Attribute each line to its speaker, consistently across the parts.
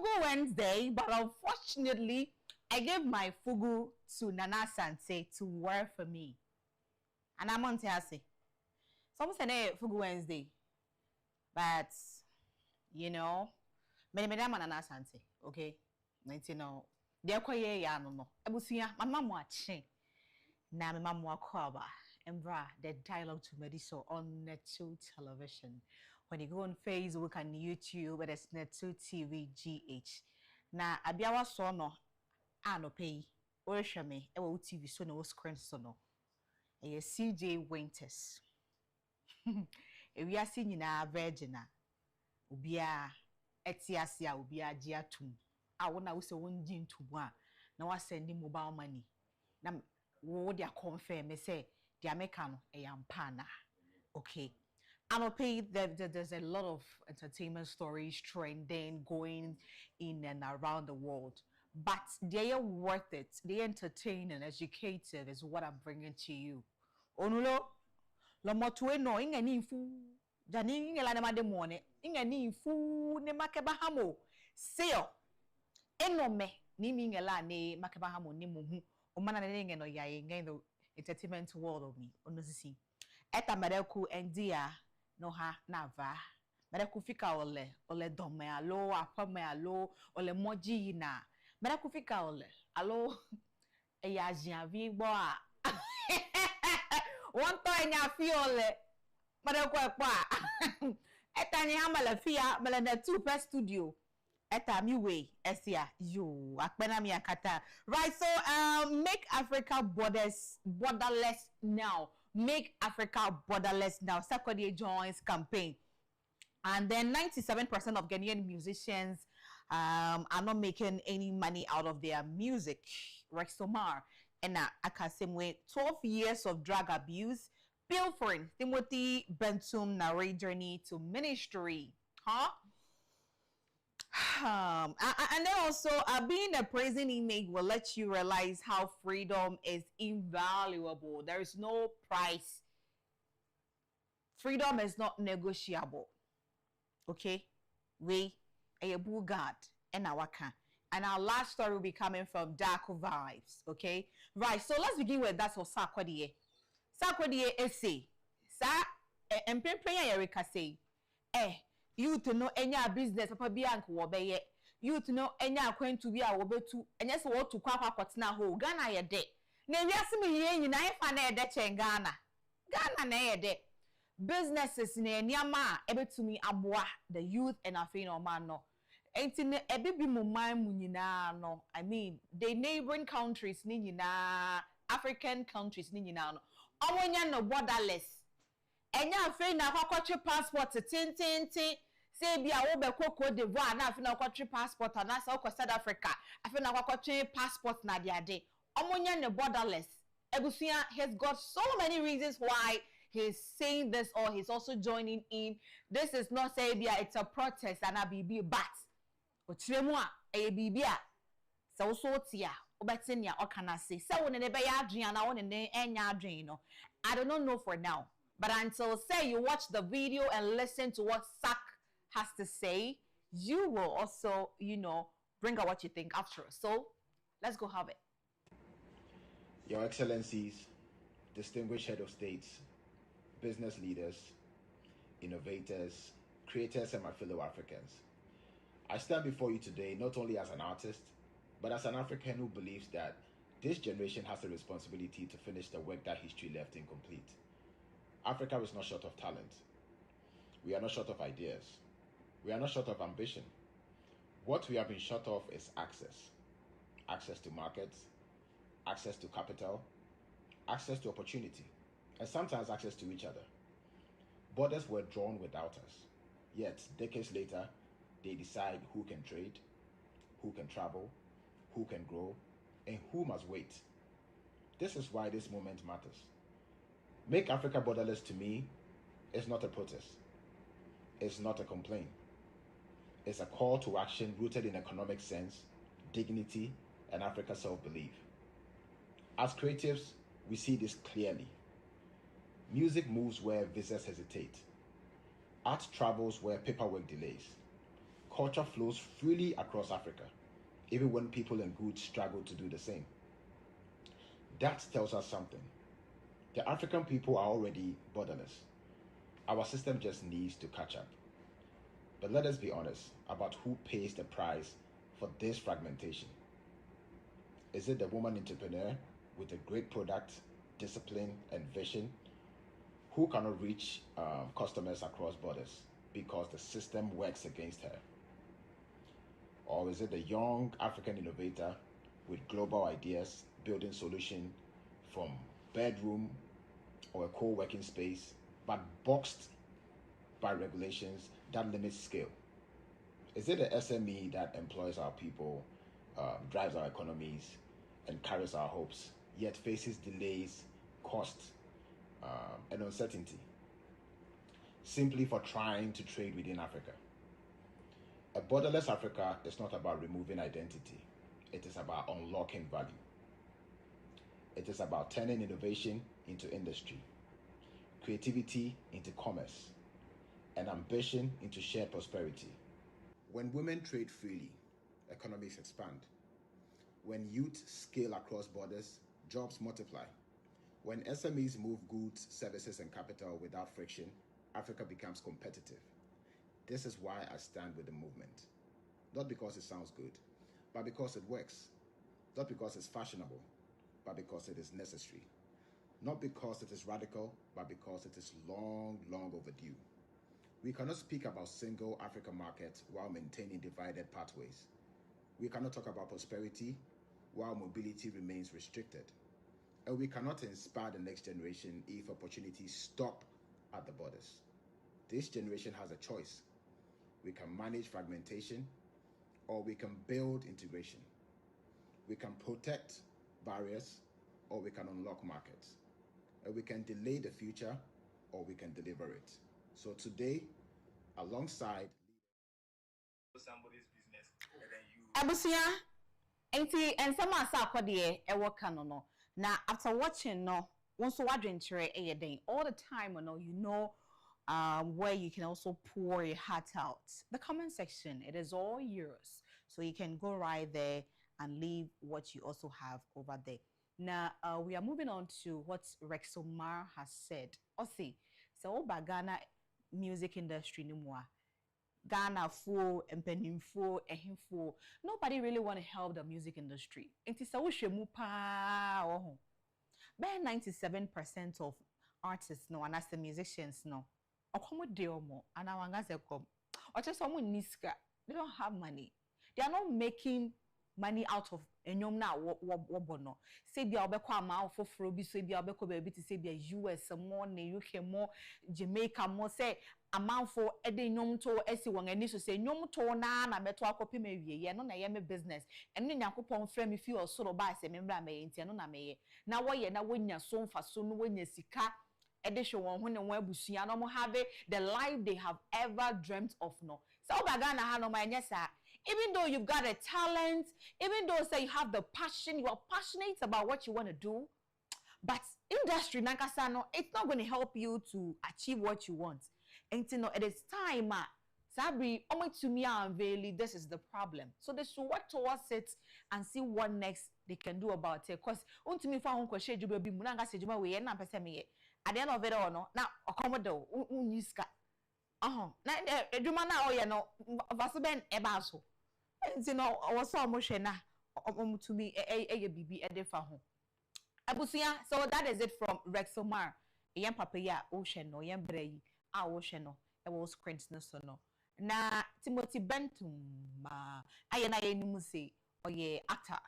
Speaker 1: Fugu Wednesday, but unfortunately, I gave my fugu to Nana Sante to work for me. And I'm on Tiasi. Someone said, hey, Fugu Wednesday. But, you know, many Nana Sante, okay? 19 no. They're quite young, no. I was here, my mom watching. Now, my mom walk over. And the dialogue to Mediso on Net2 television. When you go on Facebook and YouTube, but it's Net2 TV GH. Now, Abiawa so no, I no pay. Or show me, I will TV so no screen so no. A CJ Winters. If we are seeing na virgina, ubia etiasia ubia jiatum. I wanna also one gin to one. Now I send him mobile money. Now, what they confirm, me say. The American pana. Okay. There's a lot of entertainment stories trending, going in and around the world. But they are worth it. They entertain and educative is what I'm bringing to you. Onulo, lomotwe no inga ni fu. Jani inga la de mone. Inga ni fu ne makebahamo. Seo. Enome ni minga la ne makebahamo ni muhu. Omana ne no ya inga entertainment world of me onozisi eta mereku endia no ha nava mereku fika ole dome alo apame alo ole moji na mereku fika ole alo eya jiavi gbo a won to enya fi ole mereku epa eta ni amala fia mala na two per studio eta mi way esia you akpena mi akata right. So make Africa borderless now. Make Africa borderless now. Sarkodie joins campaign, and then 97% of Ghanaian musicians are not making any money out of their music. Rexomar and Akasemwe 12 years of drug abuse, pilfering. Timothy Bentum narrate journey to ministry, huh? And then also being a praising image will let you realize how freedom is invaluable. There is no price. Freedom is not negotiable. Okay, we a God and our can. And our last story will be coming from Darko Vibes. Okay, right. So let's begin with that. So Sarkodie essay. Sa empempen Erika say, you to know any business papa biank wo beye you to know any akwantu bi a wo betu enye se wo to kwakwa kwotena ho Ghana ye de na wiase me ye nyina ye fa na ye de chen Ghana na ye de businesses na eniama ebetumi aboa the youth and afin no man no enti ne ebibi mu man mu nyina no I mean the neighboring countries ni nyina African countries ni nyina no owonya no borderless enya afei na akwakoche passport tintintin say bia wo be Cote d'Ivoire na afei na akwakoche passport na sa ko South Africa afei na akwakoche passport na dia de omonya ne borderless ebusia has got so many reasons why he's saying this or he's also joining in. This is not say bia it's a protest and a bibi but otiremu a e bibia so so tia obetenia okana say say won ne be ya adwen na won ne enya adwen no I do not know for now. But until say you watch the video and listen to what Sak has to say, you will also, you know, bring out what you think after. So let's go have it.
Speaker 2: Your Excellencies, distinguished head of states, business leaders, innovators, creators, and my fellow Africans. I stand before you today not only as an artist, but as an African who believes that this generation has a responsibility to finish the work that history left incomplete. Africa is not short of talent. We are not short of ideas. We are not short of ambition. What we have been short of is access. Access to markets, access to capital, access to opportunity, and sometimes access to each other. Borders were drawn without us. Yet, decades later, they decide who can trade, who can travel, who can grow, and who must wait. This is why this moment matters. Make Africa borderless to me is not a protest. It's not a complaint. It's a call to action rooted in economic sense, dignity, and Africa's self-belief. As creatives, we see this clearly. Music moves where visas hesitate. Art travels where paperwork delays. culture flows freely across Africa, even when people and goods struggle to do the same. That tells us something. The African people are already borderless. Our system just needs to catch up. But let us be honest about who pays the price for this fragmentation. Is it the woman entrepreneur with a great product, discipline, and vision who cannot reach customers across borders because the system works against her? Or is it the young African innovator with global ideas building solution from bedroom or a co-working space, but boxed by regulations that limit scale? Is it the SME that employs our people, drives our economies, and carries our hopes, yet faces delays, costs, and uncertainty, simply for trying to trade within Africa? A borderless Africa is not about removing identity. It is about unlocking value. It is about turning innovation into industry, creativity into commerce, and ambition into shared prosperity. When women trade freely, economies expand. When youth scale across borders, jobs multiply. When SMEs move goods, services, and capital without friction, Africa becomes competitive. This is why I stand with the movement. Not because it sounds good, but because it works. Not because it's fashionable, but because it is necessary. Not because it is radical, but because it is long, long overdue. We cannot speak about single African market while maintaining divided pathways. We cannot talk about prosperity while mobility remains restricted. And we cannot inspire the next generation if opportunities stop at the borders. This generation has a choice. We can manage fragmentation, or we can build integration. We can protect barriers, or we can unlock markets. And we can delay the future, or we can deliver it. So today, alongside somebody's business, and then you...
Speaker 1: Abusia, and some asa akwadie e work no. Now after watching no, once you watch all the time, you know where you can also pour your heart out. The comment section, it is all yours. So you can go right there and leave what you also have over there. Now, we are moving on to what Rexomar has said. Osi, so Ghana music industry no more. Ghana full, empenimful, ehimful. Nobody really want to help the music industry. Inti sa wo pa oh. By 97% of artists no and as the musicians no. Okomo de omo and awanga se kom. Or just someone niska. They don't have money. They are not making money out of enyom na wobono. Say bia obekwa ama ofoforo bi so bia obekwa baby to say bia US more na UK more Jamaica more say amanfo ede nyom to esi won ani so say nyom to na beto akopi ma wie ye no na ye me business eno nyakopon frɛ me fi osoro ba se me mbra ma ye ntia no na me ye na wo ye na wonya so mfa so no wonya sika ede hwe won ho ne won abusua no mo have the life they have ever dreamt of no so obaga na ha no ma enye sa. Even though you've got a talent, even though say you have the passion, you are passionate about what you want to do, but industry nakasano, it's not going to help you to achieve what you want. And you know, it is time, Sabri, only to me unveiling, this is the problem. So they should work towards it and see what next they can do about it. Because to me, for uncle shade you be munanga say juma we na pese me. At the end of it all, no, now accommodate uniska. Na juma na oye no vasuben ebaso. You know, I was so emotional to me a bibi edefa ho. Abusia, so that is it from Rexomar. Yen papa ya ocean no yen brei a ocean no e was screens no so no. Na Timothy Bentum ma ayena ye nimu say oye actor.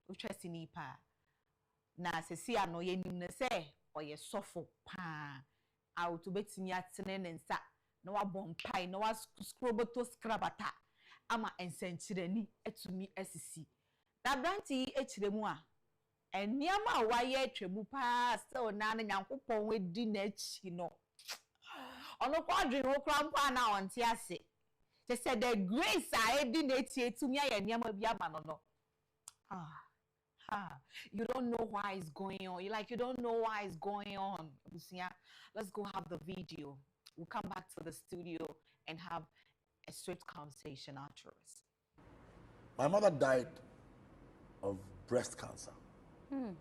Speaker 1: Utresi ni pa. Na sesi ano ye nimu say oye sofo pa. A to betimi atene ne nsa na wa bompai na wa scroboto scrabata. Ama ensenchireni etumi asisi na branti echiremu a eniama waye twemu pa still na na nyankopon wedi na chi no ono kwadwe ho krampa na onte ase they said the grace a edi na eti etumi aye eniama bi aba no you don't know why it's going on. You don't know why it's going on. Let's go have the video. We'll come back to the studio and have a straight conversation afterwards.
Speaker 3: My mother died of breast cancer. You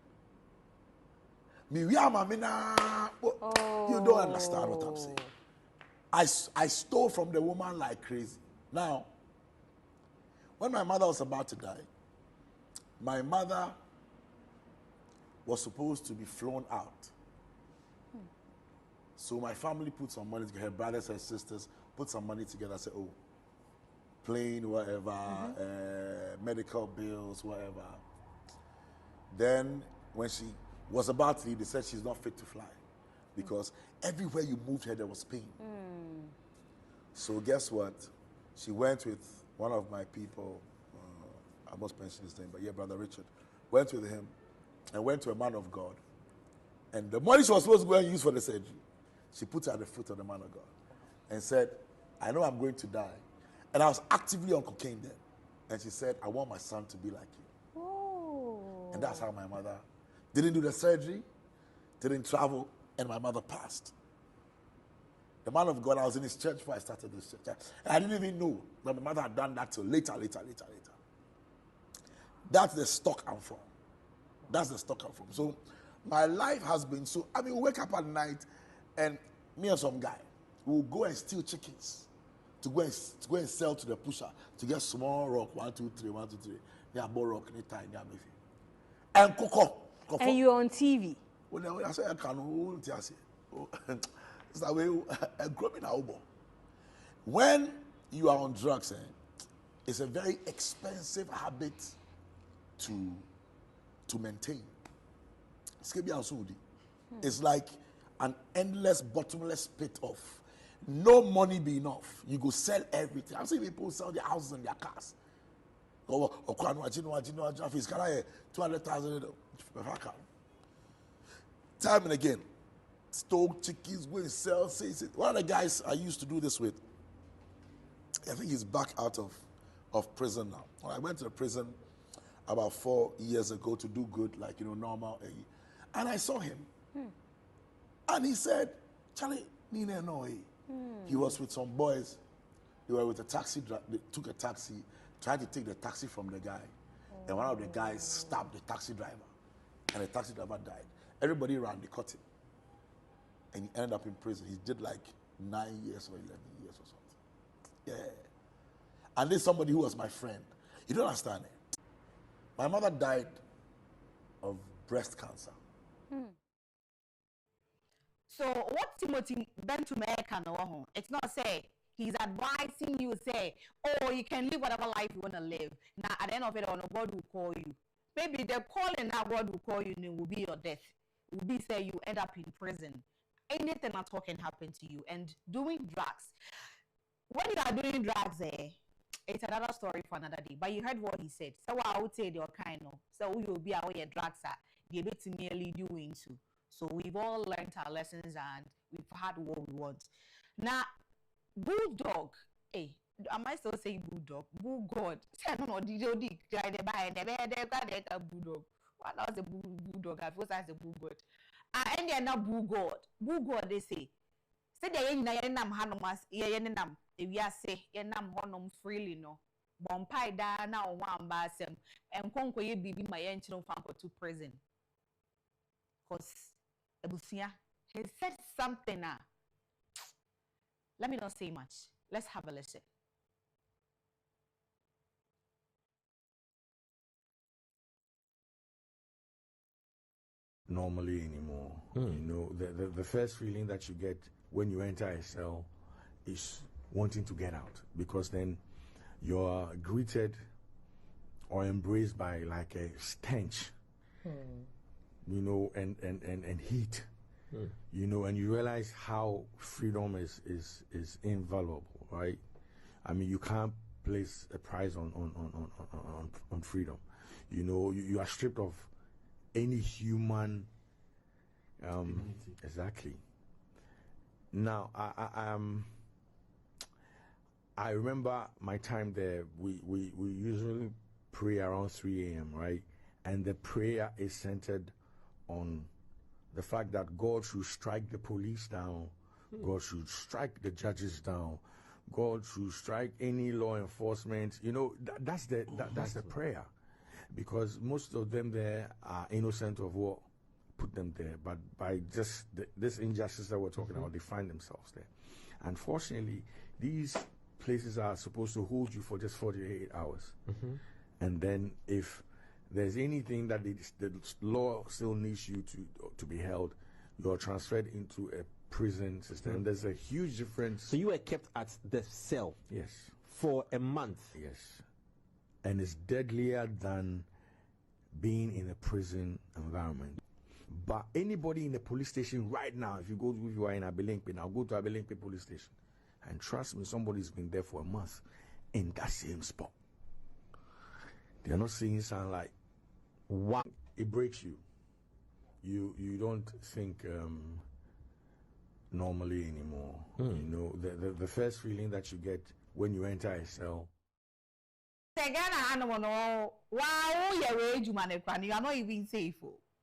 Speaker 3: don't understand what I'm saying. I stole from the woman like crazy. Now, when my mother was about to die, my mother was supposed to be flown out. So my family put some money together, her brothers and sisters put some money together, said, oh, plane, whatever, medical bills, whatever. Then when she was about to leave, they said she's not fit to fly because everywhere you moved her, there was pain. So guess what? She went with one of my people, I must mention his name, but yeah, Brother Richard, went with him and went to a man of God. And the money she was supposed to go and use for the surgery, she put it at the foot of the man of God and said, I know I'm going to die. And I was actively on cocaine then. And she said, I want my son to be like you.
Speaker 1: Oh.
Speaker 3: And that's how my mother didn't do the surgery, didn't travel, and my mother passed. The man of God, I was in his church before I started this church. I didn't even know that my mother had done that till later. That's the stock I'm from. That's the stock I'm from. So my life has been so, we wake up at night and me and some guy will go and steal chickens to go and sell to the pusher to get small rock, 1, 2, 3, 1, 2, 3. Yeah, ball rock, anytime, yeah, maybe. And cocoa.
Speaker 1: And you're on TV.
Speaker 3: When I say I can, it's that way. When you are on drugs, it's a very expensive habit to maintain. It's like an endless, bottomless pit of no money be enough. You go sell everything. I've seen people sell their houses and their cars. 200,000. Time and again, stole chickens, go and sell. One of the guys I used to do this with, I think he's back out of prison now. When I went to the prison about 4 years ago to do good, like, normal. And I saw him. And he said, Charlie, Nina, no. He was with some boys. They were with a taxi, they took a taxi, tried to take the taxi from the guy. And one of the guys stabbed the taxi driver. And the taxi driver died. Everybody ran, they caught him. And he ended up in prison. He did like 9 years or 11 years or something. Yeah. And this is somebody who was my friend. You don't understand it. My mother died of breast cancer.
Speaker 1: So what Timothy bent to make it's not say he's advising you, say, oh, you can live whatever life you want to live. Now at the end of it, God will call you. Maybe the calling that God will call you will be your death. It will be say you end up in prison. Anything at all can happen to you. And doing drugs. When you are doing drugs, it's another story for another day. But you heard what he said. So I would say your kind of. So you will be aware your drugs are be able to merely do into. So we've all learned our lessons and we've had what we want. Now, bulldog, I might still say bulldog, bull god. I don't know, bulldog. What was the bulldog? I first as a bull god. And they are not bull god. Bull god, they say. Say they ain't nam hanomas, yenam, if you say, yenam honum freely no. Bompai da na one basem, and conquer ye be my engine fanko to prison. Because Ebusia, he said something now. Let me not say much. Let's have a listen.
Speaker 4: Normally anymore. The first feeling that you get when you enter a cell is wanting to get out, because then you're greeted or embraced by like a stench, and heat, and you realize how freedom is invaluable, right? I mean, you can't place a price on freedom. You are stripped of any human exactly. Now I remember my time there. We usually pray around 3 a.m., right? And the prayer is centered on the fact that God should strike the police down, God should strike the judges down, God should strike any law enforcement. You know, that's the prayer, because most of them there are innocent of what put them there, but by just this injustice that we're talking about, they find themselves there. Unfortunately, these places are supposed to hold you for just 48 hours, and then if there's anything that the law still needs you to be held, you're transferred into a prison system. There's a huge difference.
Speaker 5: So you were kept at the cell?
Speaker 4: Yes.
Speaker 5: For a month?
Speaker 4: Yes. And it's deadlier than being in a prison environment. But anybody in the police station right now, if you are in Agyapong, now go to Agyapong police station, and trust me, somebody's been there for a month in that same spot. They're not saying something like, what? It breaks you. You don't think normally anymore. You know, the first feeling that you get when you enter a cell.
Speaker 1: You are not even safe.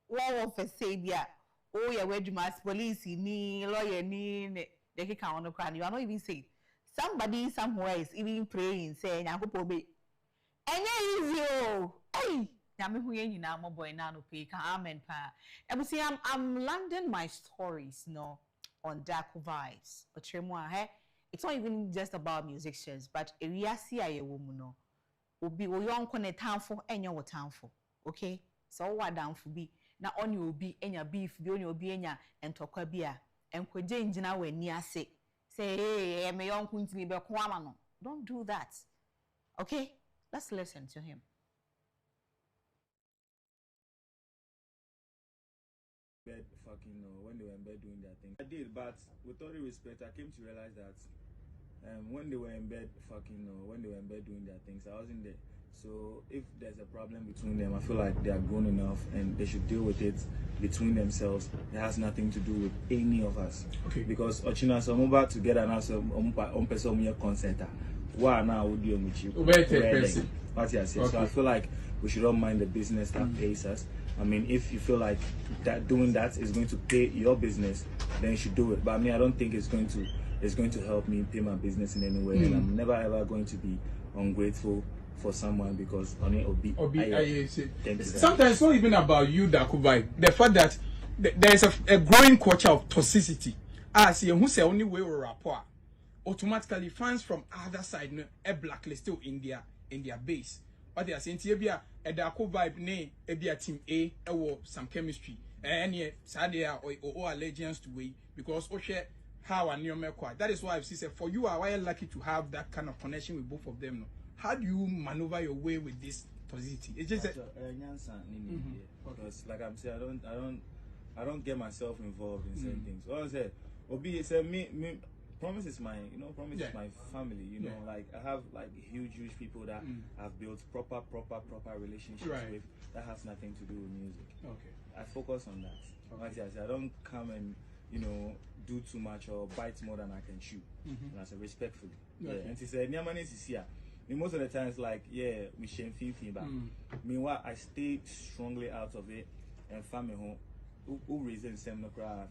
Speaker 1: What of Sabia? Oh, yeah, where you must police ni lawyer ni they can on the crown. You are not even safe. Somebody somewhere is even praying, saying, I hope obey. And easy, hey, you now, my boy, now pay amen pa. And see, I'm landing my stories no on dark vibes. But it's not even just about musicians, but a reasi a woman no. Obi wo yon kone tanfo enya wo tanfo. Okay? So what down for be na on you be enya beef bi on you be enya entokwa bi a enkwaje njina we ni ase. Say hey me yon kuntimi be ko ama no. Don't do that. Okay? Let's listen to him.
Speaker 6: Bed fucking when they were in bed doing their thing. I did, but with all due respect, I came to realize that when they were in bed fucking when they were in bed doing their things, I wasn't there. So if there's a problem between them, I feel like they are grown enough and they should deal with it between themselves. It has nothing to do with any of us. Okay. Because Ochina so move back together now so person consent. Why now would you with you? What you say? So I feel like we should all mind the business that pays us. I mean, if you feel like that doing that is going to pay your business, then you should do it. But I mean, I don't think it's going to help me pay my business in any way, and I'm never ever going to be ungrateful for someone because on it Obi.
Speaker 7: Sometimes it's not even about you, Dakubai. The fact that there is a growing culture of toxicity. As you who say only way or rapport, automatically fans from other side a blacklisted in their base. What they are saying, Tibia, a Dakubai ne Ebia team A, or some chemistry, and yet Sadia or allegiance to way because Oshe. How and your mequat. That is why I've said for you are lucky to have that kind of connection with both of them. No? How do you maneuver your way with this positivity? It's just
Speaker 6: because like I'm saying, I don't get myself involved in certain things. All I said, Obi said me Promise is my Promise is my family, you know, like I have like huge people that I've built proper relationships with that has nothing to do with music. Okay. I focus on that. Okay. I don't come and do too much or bite more than I can chew. And I said respectfully. Okay. Yeah. And she said, Niamani is here. I mean, most of the times, like, we shame feedback. Meanwhile, I stay strongly out of it and family home. Who reason I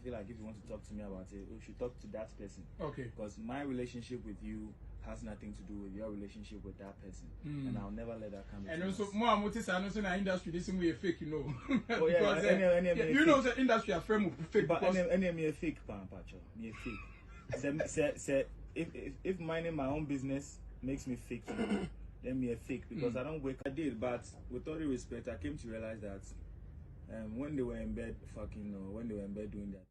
Speaker 6: feel like if you want to talk to me about it, we should talk to that person. Okay. Because my relationship with you has nothing to do with your relationship with that person, and I'll never let that come. And also, more notice I know in the industry this way fake, you know. Oh yeah, you know the industry are frame of fake. But any a fake, me a fake. Say if minding my own business makes me fake, then me a fake because I don't wake. I did, but with all due respect, I came to realize that when they were in bed, when they were in bed doing that.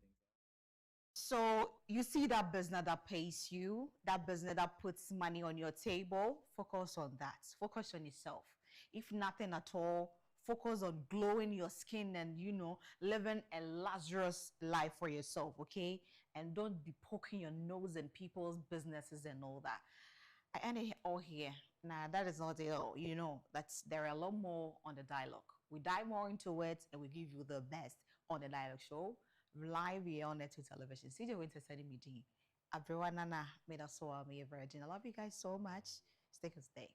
Speaker 1: So you see that business that pays you, that business that puts money on your table, focus on that. Focus on yourself. If nothing at all, focus on glowing your skin and, living a luxurious life for yourself, okay? And don't be poking your nose in people's businesses and all that. I end it all here. Nah, that is not it all. There are a lot more on the dialogue. We dive more into it and we give you the best on the dialogue show. Live here on Network Television. CJ Winter sending me D. Everyone, Nana made us so me a virgin. I love you guys so much. Stay and stay.